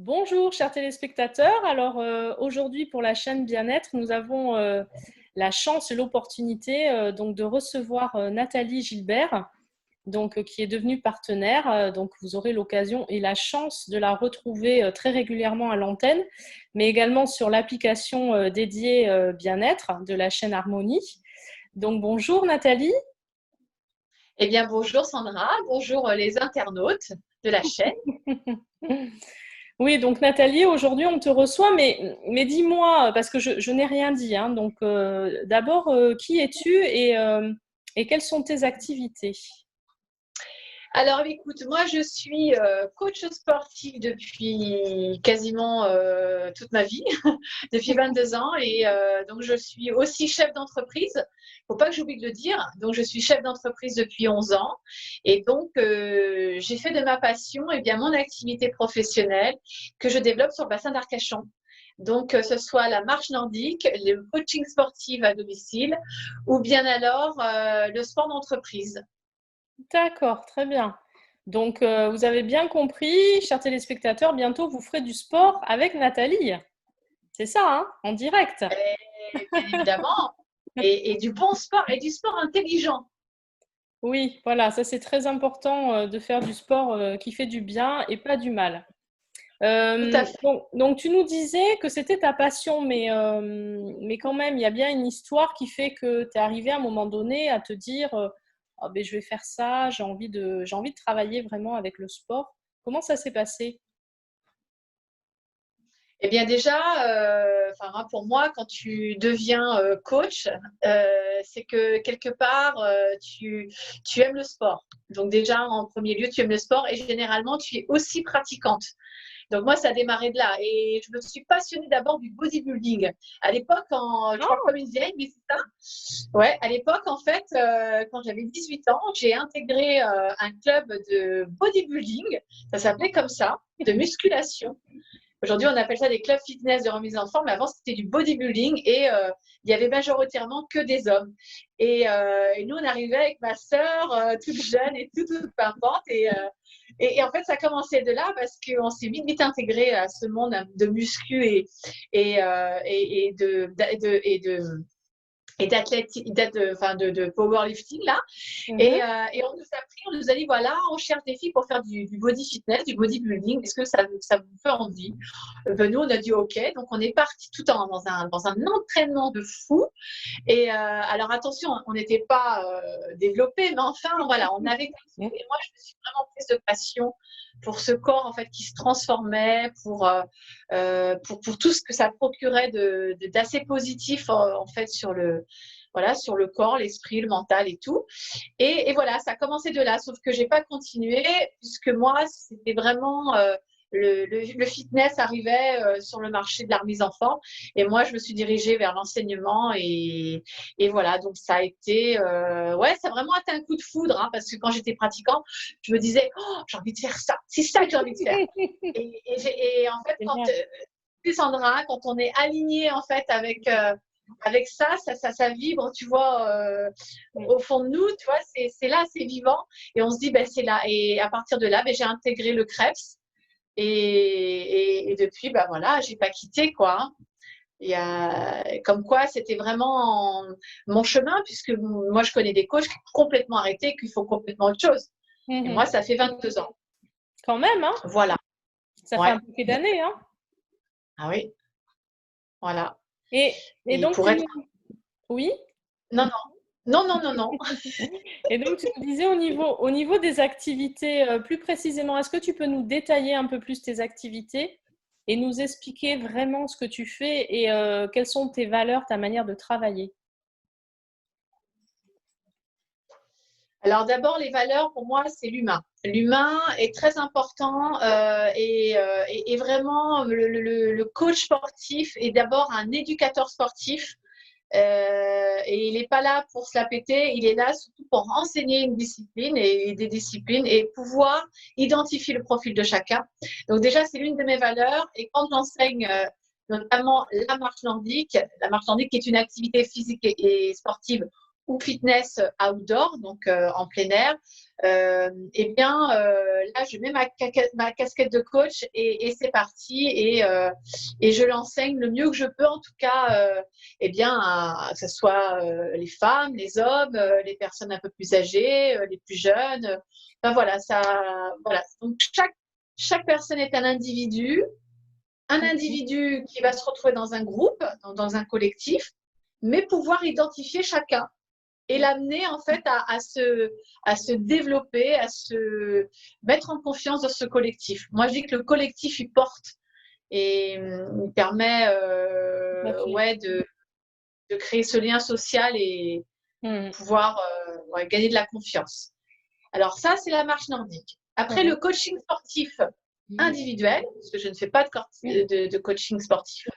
Bonjour chers téléspectateurs. Alors aujourd'hui pour la chaîne Bien-être, nous avons la chance et l'opportunité donc de recevoir Nathalie Gilbert, qui est devenue partenaire. Donc vous aurez l'occasion et la chance de la retrouver très régulièrement à l'antenne, mais également sur l'application dédiée Bien-être de la chaîne Harmonie. Donc bonjour Nathalie. Eh bien, bonjour Sandra, bonjour les internautes de la chaîne. Oui, donc Nathalie, aujourd'hui on te reçoit, mais dis-moi, parce que je n'ai rien dit, hein, donc d'abord, qui es-tu et quelles sont tes activités? Alors, écoute, moi, je suis coach sportif depuis quasiment toute ma vie, depuis 22 ans. Et donc, je suis aussi chef d'entreprise. Il ne faut pas que j'oublie de le dire. Donc, je suis chef d'entreprise depuis 11 ans. Et donc, j'ai fait de ma passion bien, mon activité professionnelle que je développe sur le bassin d'Arcachon. Donc, que ce soit la marche nordique, le coaching sportif à domicile ou bien alors le sport d'entreprise. D'accord, très bien. Donc vous avez bien compris, chers téléspectateurs, bientôt vous ferez du sport avec Nathalie. C'est ça, hein, en direct. Et bien évidemment, et du bon sport et du sport intelligent. Oui, voilà, ça c'est très important de faire du sport qui fait du bien et pas du mal. Tout à fait. Donc, tu nous disais que c'était ta passion, mais quand même, il y a bien une histoire qui fait que tu es arrivé à un moment donné à te dire oh, ben, je vais faire ça, j'ai envie de travailler vraiment avec le sport. Comment ça s'est passé? Eh bien déjà, enfin, pour moi, quand tu deviens coach, c'est que quelque part, tu aimes le sport. Donc déjà, en premier lieu, tu aimes le sport et généralement, tu es aussi pratiquante. Donc moi, ça a démarré de là. Et je me suis passionnée d'abord du bodybuilding. À l'époque, je parle Oh, comme une vieille, mais c'est ça. Ouais, à l'époque, en fait, quand j'avais 18 ans, j'ai intégré un club de bodybuilding. Ça s'appelait comme ça, de musculation. Aujourd'hui, on appelle ça des clubs fitness de remise en forme, mais avant, c'était du bodybuilding et il y avait majoritairement que des hommes. Et nous, on arrivait avec ma sœur, toute jeune et toute pimpante. Et en fait, ça commençait de là parce qu'on s'est vite intégré à ce monde de muscu et de powerlifting là. mhm. Et on nous a pris, on nous a dit voilà, on cherche des filles pour faire du body fitness, du bodybuilding. Est-ce que ça vous fait envie? Ben, nous, on a dit OK. Donc, on est parti tout en dans un entraînement de fou. Et alors, attention, on n'était pas développé, mais enfin, voilà, on avait. Et moi, je me suis vraiment prise de passion pour ce corps en fait qui se transformait, pour tout ce que ça procurait d'assez positif en fait sur le voilà sur le corps, l'esprit, le mental et tout. Et voilà, ça a commencé de là, sauf que j'ai pas continué puisque moi, c'était vraiment le fitness arrivait sur le marché de la remise en forme et moi, je me suis dirigée vers l'enseignement et voilà, donc ça a été, ouais, ça a vraiment été un coup de foudre hein, parce que quand j'étais pratiquante, je me disais, oh, j'ai envie de faire ça, c'est ça que j'ai envie de faire. Et en fait, quand Génial. Sandra, quand on est aligné en fait avec ça vibre, tu vois, Mm. au fond de nous, tu vois, c'est là, c'est vivant. Et on se dit, ben, c'est là. Et à partir de là, ben, j'ai intégré le Krebs. Et depuis, ben voilà, j'ai pas quitté, quoi. Comme quoi, c'était vraiment mon chemin, puisque moi, je connais des coachs qui ont complètement arrêté, qui font complètement autre chose. Et moi, Mhm. ça fait 22 ans. Quand même, hein? Voilà. Ça fait Ouais. un paquet d'années, hein? Ah oui, voilà. Et Et donc, pour être. Oui? Non, non. Non, non, non, non. Et donc, tu me disais au niveau des activités, plus précisément, est-ce que tu peux nous détailler un peu plus tes activités et nous expliquer vraiment ce que tu fais et quelles sont tes valeurs, ta manière de travailler? Alors d'abord, les valeurs, pour moi, c'est l'humain. L'humain est très important et vraiment, le coach sportif est d'abord un éducateur sportif. Et il n'est pas là pour se la péter, il est là surtout pour enseigner une discipline et des disciplines et pouvoir identifier le profil de chacun. Donc déjà, c'est l'une de mes valeurs. Et quand j'enseigne notamment la marche nordique qui est une activité physique et sportive ou fitness outdoor, donc en plein air, eh bien, là, je mets ma casquette de coach et c'est parti. Et je l'enseigne le mieux que je peux, en tout cas, eh bien, que ce soit les femmes, les hommes, les personnes un peu plus âgées, les plus jeunes. Enfin, voilà, ça, voilà. Donc, chaque personne est un individu qui va se retrouver dans un groupe, dans un collectif, mais pouvoir identifier chacun et l'amener en fait à se développer, à se mettre en confiance dans ce collectif. Moi, je dis que le collectif, il porte et il permet ouais, de créer ce lien social et pouvoir gagner de la confiance. Alors ça, c'est la marche nordique. Après, le coaching sportif individuel, parce que je ne fais pas de coaching sportif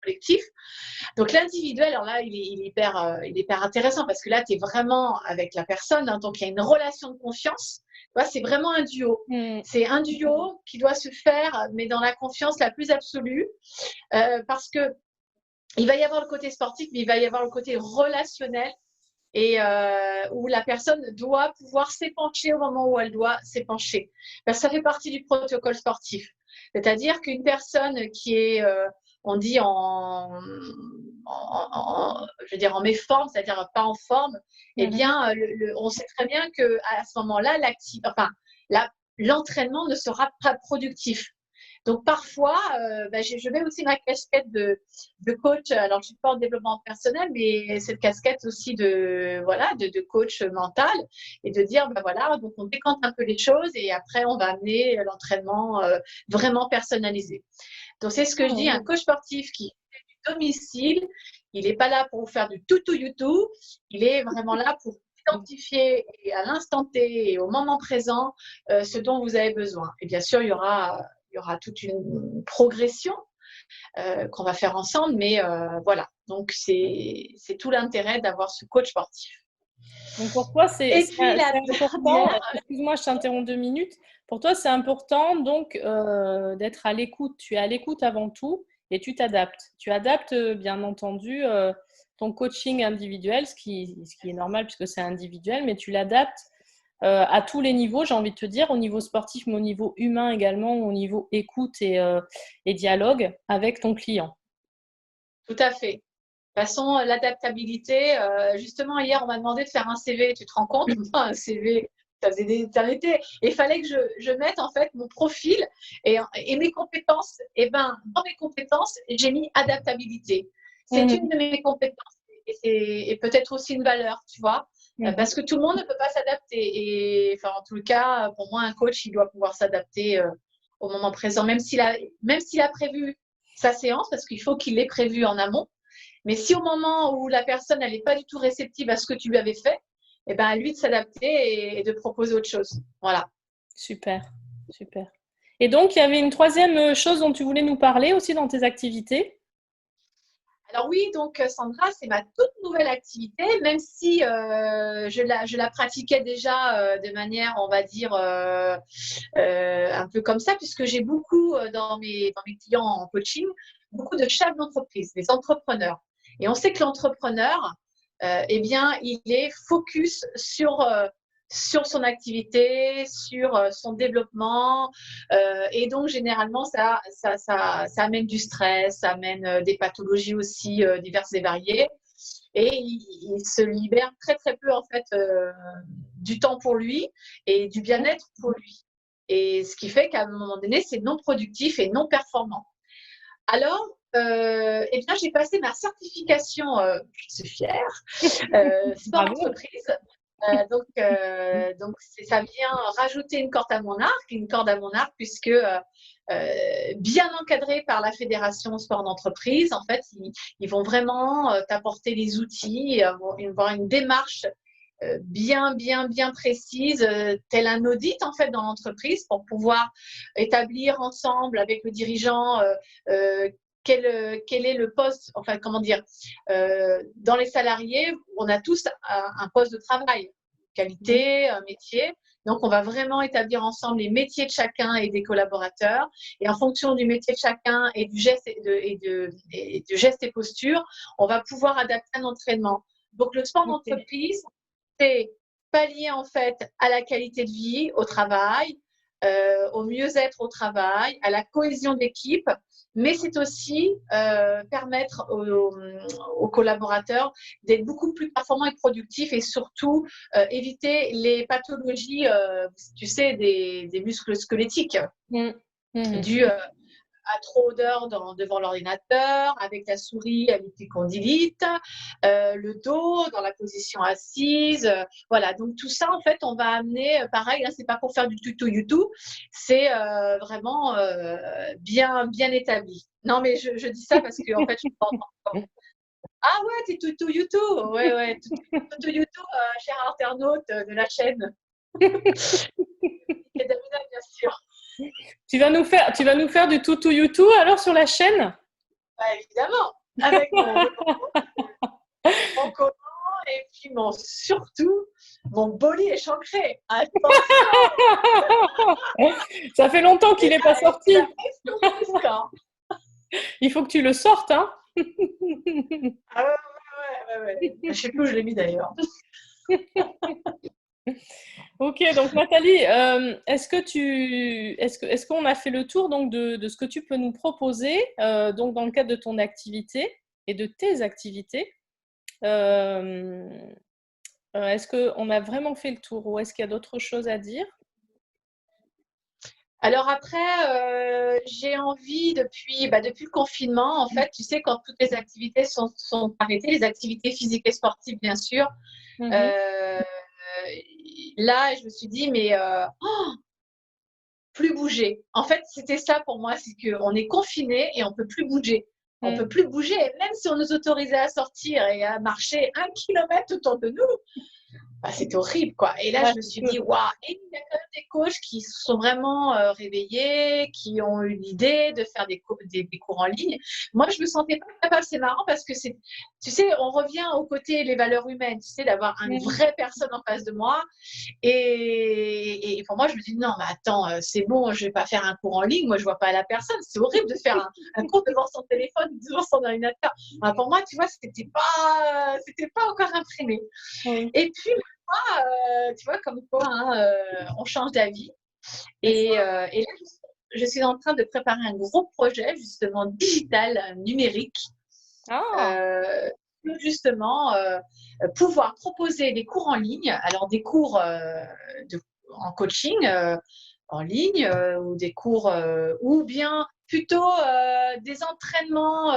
collectif. Donc l'individuel, alors là, il est hyper intéressant parce que là, tu es vraiment avec la personne, hein, donc il y a une relation de confiance. C'est vraiment un duo. C'est un duo qui doit se faire, mais dans la confiance la plus absolue, parce que il va y avoir le côté sportif, mais il va y avoir le côté relationnel et où la personne doit pouvoir s'épancher au moment où elle doit s'épancher. Parce que ça fait partie du protocole sportif. C'est-à-dire qu'une personne qui est, on dit je veux dire en méforme, c'est-à-dire pas en forme, eh bien, on sait très bien qu'à ce moment-là, l'entraînement ne sera pas productif. Donc parfois, je mets aussi ma casquette de coach. Alors je suis pas en développement personnel, mais cette casquette aussi de coach mental et de dire voilà, donc on décante un peu les choses et après on va amener l'entraînement vraiment personnalisé. Donc c'est ce que je dis, un coach sportif qui fait du domicile, il n'est pas là pour vous faire du tout you-tout, il est vraiment là pour identifier à l'instant T et au moment présent ce dont vous avez besoin. Et bien sûr, il y aura toute une progression qu'on va faire ensemble, mais voilà. Donc, c'est tout l'intérêt d'avoir ce coach sportif. Donc, pour toi, c'est important. Excuse-moi, je t'interromps 2 minutes. Pour toi, c'est important donc d'être à l'écoute. Tu es à l'écoute avant tout et tu t'adaptes. Tu adaptes, bien entendu, ton coaching individuel, ce qui est normal puisque c'est individuel, mais tu l'adaptes à tous les niveaux, j'ai envie de te dire, au niveau sportif, mais au niveau humain également, au niveau écoute et dialogue avec ton client. Tout à fait. De toute façon, l'adaptabilité, justement, hier, on m'a demandé de faire un CV. Tu te rends compte? Un CV, ça faisait des éternités. Et il fallait que je mette, en fait, mon profil et mes compétences. Et bien, dans mes compétences, j'ai mis adaptabilité. C'est une de mes compétences et peut-être aussi une valeur, tu vois, parce que tout le monde ne peut pas s'adapter. Et enfin, en tout cas, pour moi, un coach, il doit pouvoir s'adapter au moment présent, même s'il a prévu sa séance, parce qu'il faut qu'il l'ait prévu en amont. Mais si au moment où la personne n'est pas du tout réceptive à ce que tu lui avais fait, eh ben, à lui de s'adapter et de proposer autre chose. Voilà. Super, super. Et donc, il y avait une troisième chose dont tu voulais nous parler aussi dans tes activités. Alors oui, donc Sandra, c'est ma toute nouvelle activité, même si je la pratiquais déjà de manière, on va dire, un peu comme ça, puisque j'ai beaucoup dans mes clients en coaching, beaucoup de chefs d'entreprise, des entrepreneurs. Et on sait que l'entrepreneur, eh bien, il est focus sur son activité, sur son développement. Et donc, généralement, ça amène du stress, ça amène des pathologies aussi diverses et variées. Et il se libère très, très peu, en fait, du temps pour lui et du bien-être pour lui. Et ce qui fait qu'à un moment donné, c'est non productif et non performant. Alors, eh bien, j'ai passé ma certification, je suis fière, sport d'entreprise. Donc, ça vient rajouter une corde à mon arc, puisque bien encadré par la Fédération Sport d'entreprise, en fait, ils vont vraiment t'apporter les outils, ils vont avoir une démarche bien précise, tel un audit en fait dans l'entreprise pour pouvoir établir ensemble avec le dirigeant quel est le poste, enfin comment dire, dans les salariés, on a tous un poste de travail, qualité, un métier. Donc, on va vraiment établir ensemble les métiers de chacun et des collaborateurs. Et en fonction du métier de chacun et du geste et de geste et posture, on va pouvoir adapter un entraînement. Donc, le sport Ok. d'entreprise, c'est pallier en fait à la qualité de vie au travail, au mieux-être au travail, à la cohésion d'équipe, mais c'est aussi permettre aux collaborateurs d'être beaucoup plus performants et productifs et surtout éviter les pathologies, tu sais, des muscles squelettiques Mm. Mhm. dues à trop d'heures devant l'ordinateur, avec la souris, avec les condylites, le dos dans la position assise. Voilà, donc tout ça, en fait, on va amener, pareil, hein, c'est pas pour faire du tuto YouTube, c'est vraiment bien établi. Non, mais je dis ça parce que, en fait, je m'entends. Ah ouais, t'es tuto YouTube. Ouais, tuto YouTube, cher internaute de la chaîne. Et Davina, bien sûr. Tu vas nous faire du toutou YouTube alors sur la chaîne? Bah, évidemment, avec mon comment et puis surtout mon bolide échancré. Attention. Ça fait longtemps qu'il n'est pas C'est sorti. la pression jusqu'à. Il faut que tu le sortes, hein. Ah ouais. Je sais plus où je l'ai mis d'ailleurs. Ok, donc Nathalie, est-ce qu'on a fait le tour donc de ce que tu peux nous proposer donc dans le cadre de ton activité et de tes activités? Euh, Est-ce qu'on a vraiment fait le tour ou est-ce qu'il y a d'autres choses à dire? Alors après, j'ai envie depuis le confinement, en fait, tu sais, quand toutes les activités sont arrêtées, les activités physiques et sportives, bien sûr, Mhm. euh, là, je me suis dit, mais plus bouger. En fait, c'était ça pour moi, c'est qu'on est confiné et on peut plus bouger. On Mm. peut plus bouger, et même si on nous autorisait à sortir et à marcher 1 kilomètre autour de nous, bah, c'était horrible, quoi. Et là, Ouais, je me c'est suis sûr. dit, waouh, et il y a quand même des coachs qui se sont vraiment réveillés, qui ont eu l'idée de faire des cours en ligne. Moi, je me sentais pas capable. C'est marrant parce que tu sais, on revient au côté les valeurs humaines, tu sais, d'avoir une Mm. vraie personne en face de moi. Et pour moi, je me dis, non, mais attends, c'est bon, je vais pas faire un cours en ligne. Moi, je vois pas la personne. C'est horrible de faire un cours devant son téléphone, devant son ordinateur. Enfin, pour moi, tu vois, c'était pas encore imprimé. Oui, Et puis, tu vois, comme quoi, hein, on change d'avis. c'est ça. Et là, je suis en train de préparer un gros projet, justement, digital, numérique, Ah, euh, pour justement pouvoir proposer des cours en ligne. Alors, des cours en coaching en ligne ou des cours, ou bien plutôt des entraînements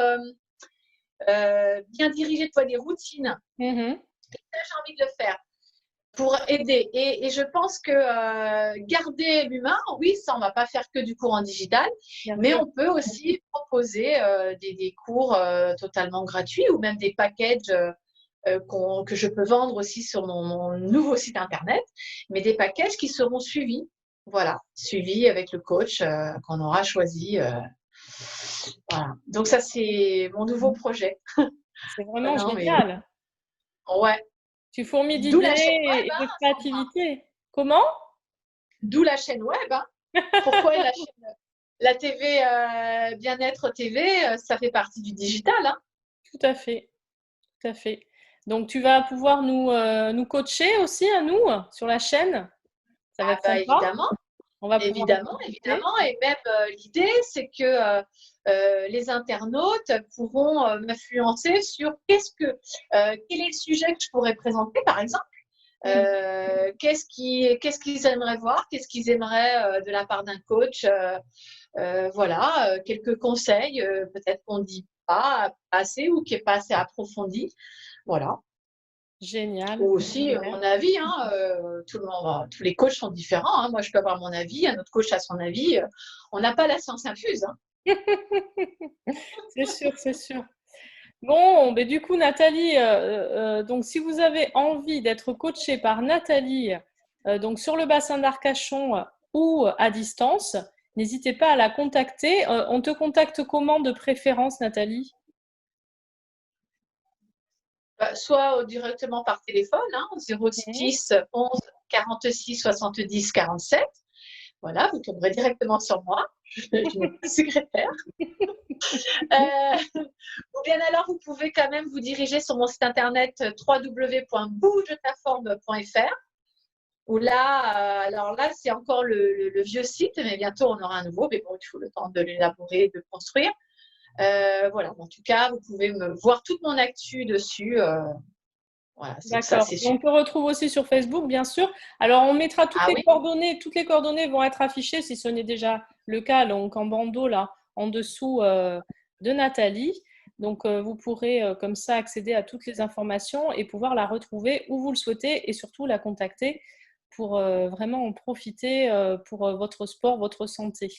bien dirigés, toi, des routines. mhm, J'ai envie de le faire pour aider. Et je pense que garder l'humain, oui, ça, on va pas faire que du cours en digital, bien mais sûr. on peut aussi proposer des cours totalement gratuits ou même des packages que je peux vendre aussi sur mon nouveau site internet, mais des packages qui seront suivis. Voilà, suivis avec le coach qu'on aura choisi. Voilà. Donc ça, c'est mon nouveau projet. C'est vraiment Non, mais génial. ouais. Tu fourmis D'où d'idées la chaîne web, et de hein, Sandra. créativité. Comment? D'où la chaîne web, hein. Pourquoi la TV Bien-être TV, ça fait partie du digital, hein. Tout à fait, tout à fait. Donc tu vas pouvoir nous coacher aussi à nous sur la chaîne. Ça va Ah être bah sympa. évidemment, On va pouvoir en évidemment, discuter. évidemment. Et même l'idée, c'est que les internautes pourront m'influencer sur quel est le sujet que je pourrais présenter, par exemple. Mhm. Qu'est-ce qu'ils aimeraient voir, qu'est-ce qu'ils aimeraient de la part d'un coach. Voilà, quelques conseils, peut-être qu'on ne dit pas assez ou qui n'est pas assez approfondi. Voilà. Génial, Ou aussi super. mon avis, hein, tous les coachs sont différents, hein. Moi, je peux avoir mon avis, un autre coach a son avis. On n'a pas la science infuse, hein. C'est sûr, c'est sûr. Bon, ben du coup, Nathalie, donc si vous avez envie d'être coachée par Nathalie, donc sur le bassin d'Arcachon ou à distance, n'hésitez pas à la contacter. On te contacte comment de préférence, Nathalie? Soit directement par téléphone, hein, Mhm. 06 11 46 70 47. Voilà, vous tomberez directement sur moi. Je n'ai pas de secrétaire. Ou bien alors, vous pouvez quand même vous diriger sur mon site internet www.bougetaforme.fr où là, alors là, c'est encore le vieux site, mais bientôt on aura un nouveau, mais bon, il faut le temps de l'élaborer, de le construire. Voilà, en tout cas, vous pouvez me voir toute mon actu dessus. Voilà, ça, D'accord. c'est On super. te retrouve aussi sur Facebook, bien sûr. Alors, on mettra toutes Ah les oui, coordonnées. Toutes les coordonnées vont être affichées, si ce n'est déjà le cas, donc en bandeau, là, en dessous de Nathalie. Donc, vous pourrez comme ça accéder à toutes les informations et pouvoir la retrouver où vous le souhaitez et surtout la contacter pour vraiment en profiter pour votre sport, votre santé.